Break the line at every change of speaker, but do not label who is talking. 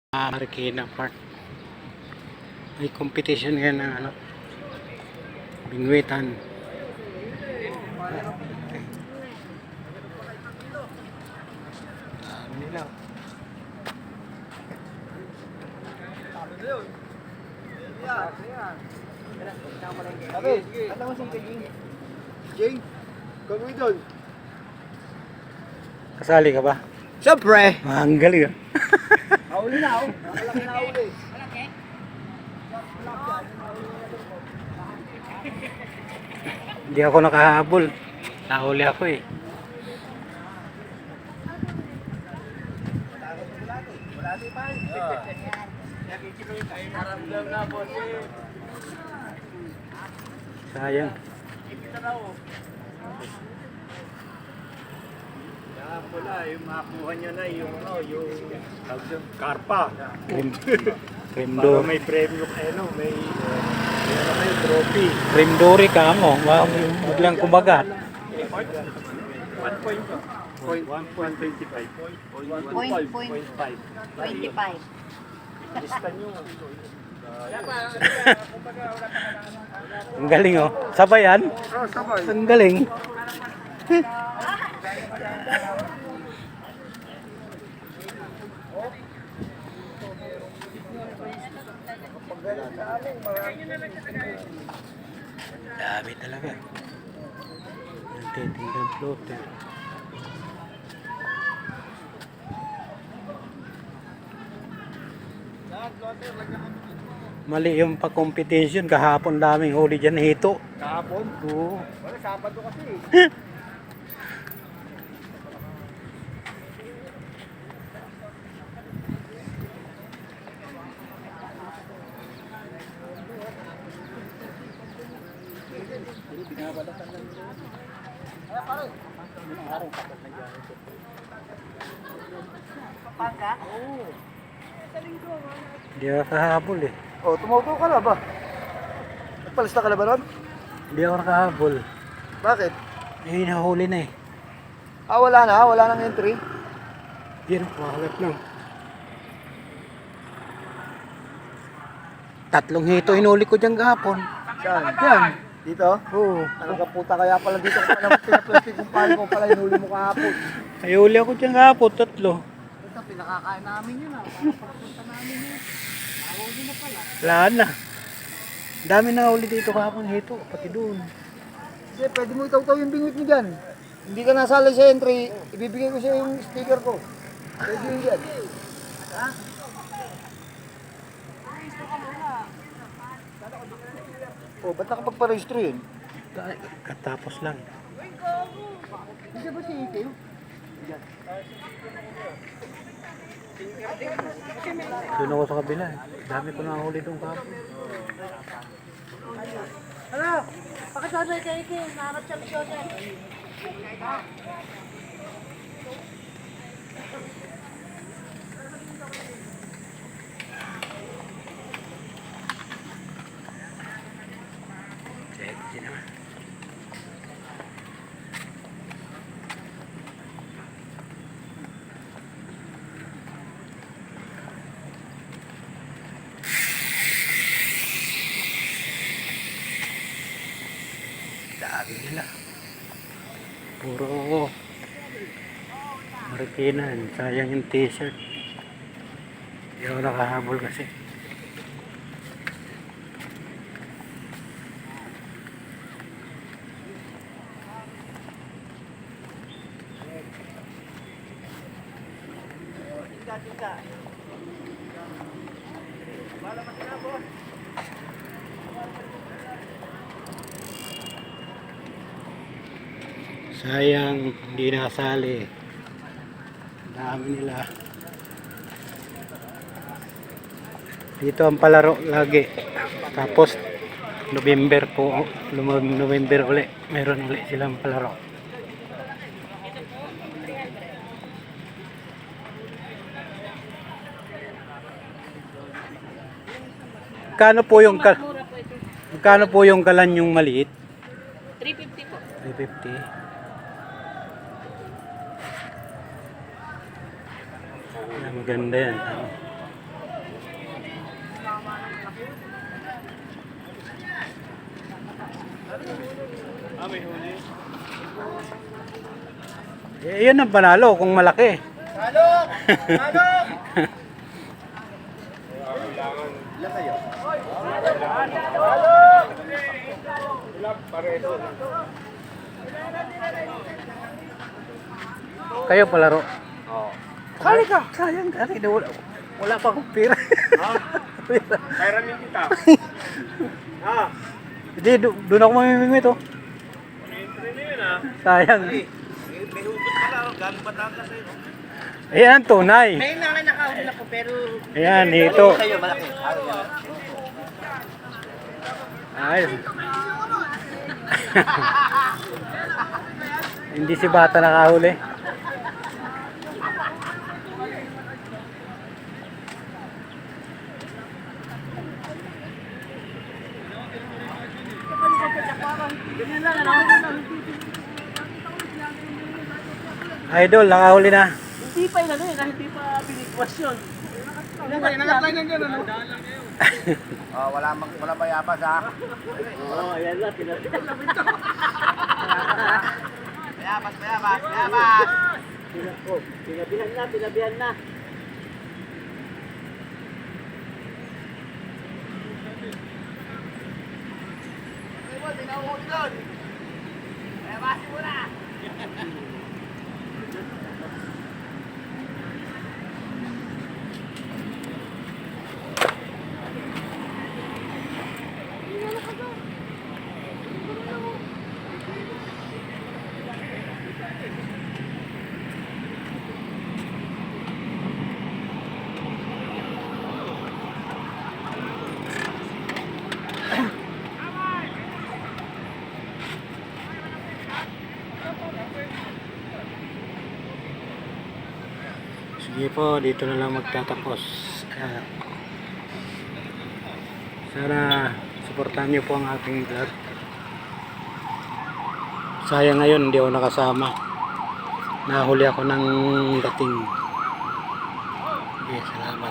Marikina Park. May competition ngayon ng bingwitan. Nila.
Sabi, ano mo si Jing? Jing, gagawin doon.
Kasali ka ba?
Siyempre!
Ang galing ah.
Huli na ako. Malaki na huli.
Hindi ako nakahabol. Nahuli ako eh. Sayang.
Wala, yung makakuha niya na yung karpa.
Cream
Para
do.
may premium, may trophy.
Cream dory ka mo. Biglang kumagat.
1.25.
25.
Lista nyo.
Ang galing oh. Sabay yan?
Oh, sabay.
Ang galing. Dami talaga. Nagtitindang floater. Mali yung pa-competition. Kahapon daming huli dyan hito.
Kahapon?
Oo.
Wala, Sabado kasi.
Paga?
Hindi ako nakahabol eh.
Oh, tumauto ka na ba? Nagpalista ka na ba ron?
Hindi ako nakahabol.
Bakit?
Eh, nahuli na eh.
Ah, wala na. Wala nang entry.
Yan, mahalat lang. Tatlong hito hinuli ko dyan kahapon.
Saan?
Yan.
Dito?
Oo.
Ano ka puta kaya pala dito ko pala pinaplastic kung paano mo pala hinuli mo kahapon.
Ay, huli ako dyan kahapon, tatlo.
Ito, pinakakain namin yun ah. Pagpunta namin yun. Nahuli na pala.
Wala na. Dami na huli dito kahapon hito, pati doon.
Kasi pwede mo itaw-taw yung bingwit mo dyan. Hindi ka nasali sa entry, ibibigay ko siya yung sticker ko. Pwede yun dyan. Ha? Oh, ba't nakapagparehistro yun?
Katapos lang.
Hindi ba si Ike?
Doon ako sa kabila eh. Dami ko na huli doon kahapon.
Ano? Pakasama kay Ike. Nahanap siya ng shoulder.
Check, yun naman. Dami nila. Puro Marikinan. Sayang yung t-shirt. Hindi ako nakahabol kasi. Sayang hindi nakasali. Dami nila. Dito ang palaro lagi. Tapos November po, November uli. Meron uli silang palaro. Magkano po yung magkano po yung kalan yung maliit?
350 po.
350. Maganda yan. Eh, yun ang panalo kung malaki.
Salok! Salok!
Kayo palaro.
Oo.
Kali ka. Sayang kali. Wala pa akong pera.
Kaya rin kita.
Hindi, doon ako mamimimit oh. Sayang.
May hugot pala, galing Batangas sa'yo.
Ayan ang tunay.
May nang nakahuli na po pero
Ayan, ito.
Sa'yo, malaki.
Ay. Hindi si bata nakahuli. Idol, nakahuli na.
hindi pa yun hindi pa binikwas yun.
Wala mayabas ha.
Oo, ayan lang.
Mayabas.
Pinabihan na.
Sige po, dito na lang magtatapos. Sana suportahan niyo po ang ating vlog. Sayang ngayon, hindi ako nakasama. Nahuli ako ng dating. Okay, salamat.